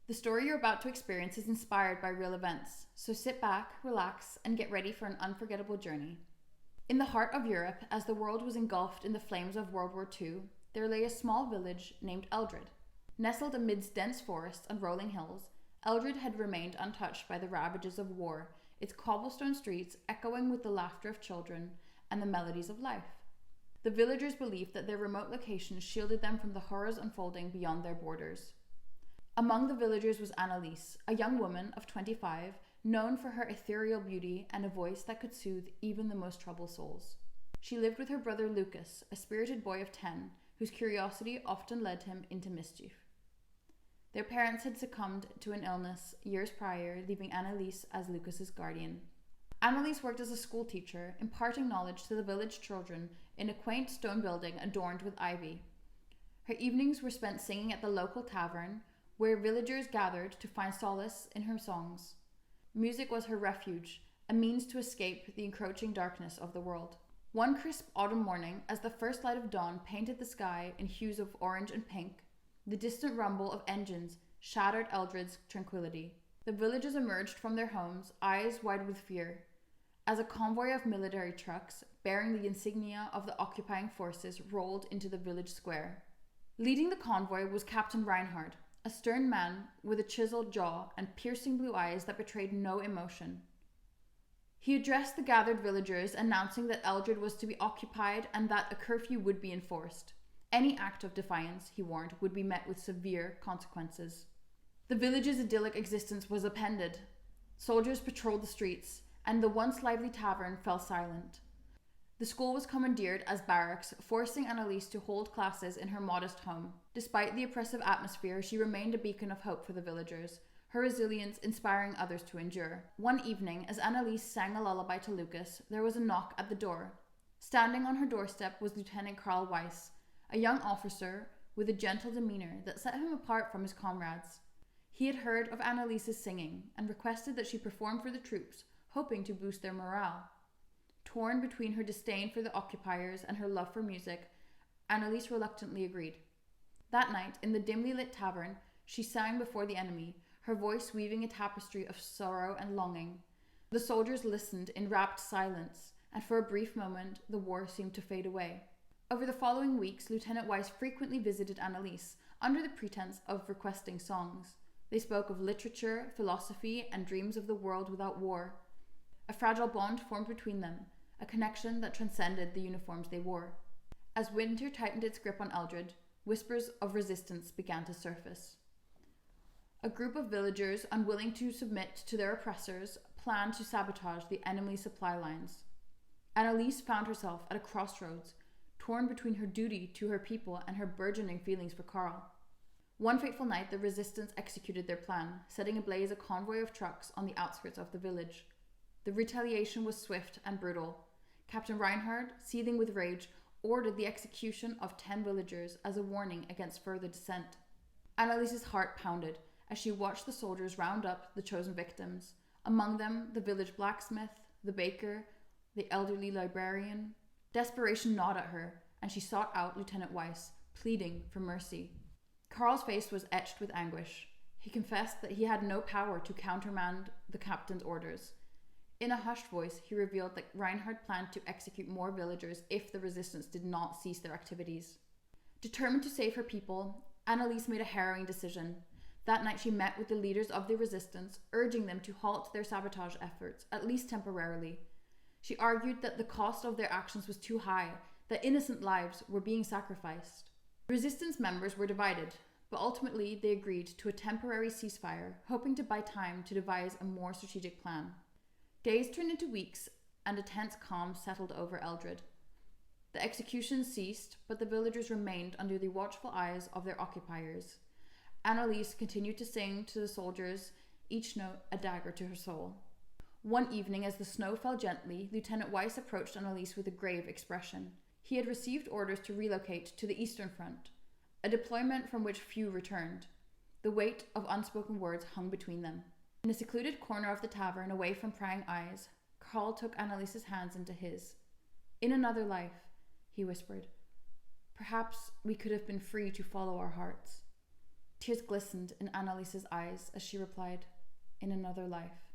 The story you're about to experience is inspired by real events, so sit back, relax, and get ready for an unforgettable journey. In the heart of Europe, as the world was engulfed in the flames of World War II, there lay a small village named Eldred. Nestled amidst dense forests and rolling hills, Eldred had remained untouched by the ravages of war, its cobblestone streets echoing with the laughter of children and the melodies of life. The villagers believed that their remote location shielded them from the horrors unfolding beyond their borders. Among the villagers was Annalise, a young woman of 25, known for her ethereal beauty and a voice that could soothe even the most troubled souls. She lived with her brother Lucas, a spirited boy of 10, whose curiosity often led him into mischief. Their parents had succumbed to an illness years prior, leaving Annalise as Lucas's guardian. Annalise worked as a school teacher, imparting knowledge to the village children in a quaint stone building adorned with ivy. Her evenings were spent singing at the local tavern, where villagers gathered to find solace in her songs. Music was her refuge, a means to escape the encroaching darkness of the world. One crisp autumn morning, as the first light of dawn painted the sky in hues of orange and pink, the distant rumble of engines shattered Eldred's tranquility. The villagers emerged from their homes, eyes wide with fear, as a convoy of military trucks, bearing the insignia of the occupying forces, rolled into the village square. Leading the convoy was Captain Reinhard, a stern man with a chiseled jaw and piercing blue eyes that betrayed no emotion. He addressed the gathered villagers, announcing that Eldred was to be occupied and that a curfew would be enforced. Any act of defiance, he warned, would be met with severe consequences. The village's idyllic existence was upended. Soldiers patrolled the streets, and the once lively tavern fell silent. The school was commandeered as barracks, forcing Annalise to hold classes in her modest home. Despite the oppressive atmosphere, she remained a beacon of hope for the villagers, her resilience inspiring others to endure. One evening, as Annalise sang a lullaby to Lucas, there was a knock at the door. Standing on her doorstep was Lieutenant Karl Weiss, a young officer with a gentle demeanor that set him apart from his comrades. He had heard of Annalise's singing and requested that she perform for the troops, hoping to boost their morale. Torn between her disdain for the occupiers and her love for music, Annalise reluctantly agreed. That night, in the dimly lit tavern, she sang before the enemy, her voice weaving a tapestry of sorrow and longing. The soldiers listened in rapt silence, and for a brief moment, the war seemed to fade away. Over the following weeks, Lieutenant Weiss frequently visited Annalise, under the pretense of requesting songs. They spoke of literature, philosophy, and dreams of the world without war. A fragile bond formed between them, a connection that transcended the uniforms they wore. As winter tightened its grip on Eldred, whispers of resistance began to surface. A group of villagers, unwilling to submit to their oppressors, planned to sabotage the enemy's supply lines. Annalise found herself at a crossroads, torn between her duty to her people and her burgeoning feelings for Karl. One fateful night, the resistance executed their plan, setting ablaze a convoy of trucks on the outskirts of the village. The retaliation was swift and brutal. Captain Reinhard, seething with rage, ordered the execution of 10 villagers as a warning against further dissent. Annalise's heart pounded as she watched the soldiers round up the chosen victims, among them the village blacksmith, the baker, the elderly librarian. Desperation gnawed at her, and she sought out Lieutenant Weiss, pleading for mercy. Karl's face was etched with anguish. He confessed that he had no power to countermand the captain's orders. In a hushed voice, he revealed that Reinhard planned to execute more villagers if the resistance did not cease their activities. Determined to save her people, Annalise made a harrowing decision. That night she met with the leaders of the resistance, urging them to halt their sabotage efforts, at least temporarily. She argued that the cost of their actions was too high, that innocent lives were being sacrificed. Resistance members were divided, but ultimately they agreed to a temporary ceasefire, hoping to buy time to devise a more strategic plan. Days turned into weeks, and a tense calm settled over Eldred. The executions ceased, but the villagers remained under the watchful eyes of their occupiers. Annalise continued to sing to the soldiers, each note a dagger to her soul. One evening, as the snow fell gently, Lieutenant Weiss approached Annalise with a grave expression. He had received orders to relocate to the Eastern Front, a deployment from which few returned. The weight of unspoken words hung between them. In a secluded corner of the tavern, away from prying eyes, Karl took Annalise's hands into his. "In another life," he whispered, "perhaps we could have been free to follow our hearts." Tears glistened in Annalise's eyes as she replied, "In another life."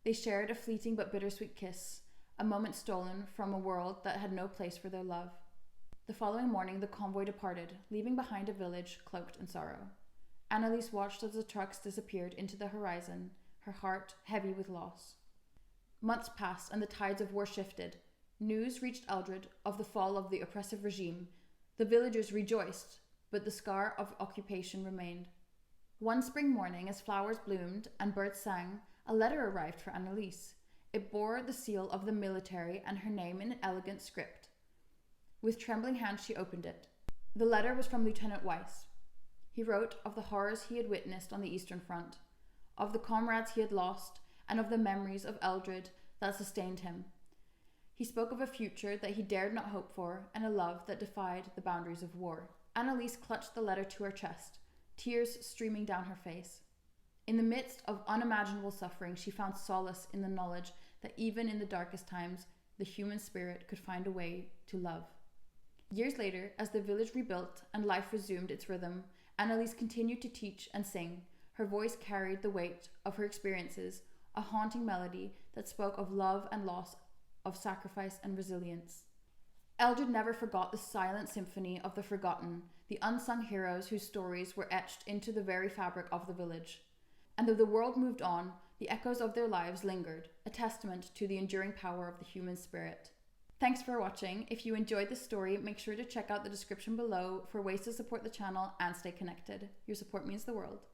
They shared a fleeting but bittersweet kiss, a moment stolen from a world that had no place for their love. The following morning, the convoy departed, leaving behind a village cloaked in sorrow. Annalise watched as the trucks disappeared into the horizon, her heart heavy with loss. Months passed and the tides of war shifted. News reached Eldred of the fall of the oppressive regime. The villagers rejoiced, but the scar of occupation remained. One spring morning, as flowers bloomed and birds sang, a letter arrived for Annalise. It bore the seal of the military and her name in elegant script. With trembling hands she opened it. The letter was from Lieutenant Weiss. He wrote of the horrors he had witnessed on the Eastern Front, of the comrades he had lost, and of the memories of Eldred that sustained him. He spoke of a future that he dared not hope for, and a love that defied the boundaries of war. Annalise clutched the letter to her chest, tears streaming down her face. In the midst of unimaginable suffering, she found solace in the knowledge that even in the darkest times, the human spirit could find a way to love. Years later, as the village rebuilt and life resumed its rhythm, Annalise continued to teach and sing. Her voice carried the weight of her experiences, a haunting melody that spoke of love and loss, of sacrifice and resilience. Eldred never forgot the silent symphony of the forgotten, the unsung heroes whose stories were etched into the very fabric of the village. And though the world moved on, the echoes of their lives lingered, a testament to the enduring power of the human spirit. Thanks for watching. If you enjoyed this story, make sure to check out the description below for ways to support the channel and stay connected. Your support means the world.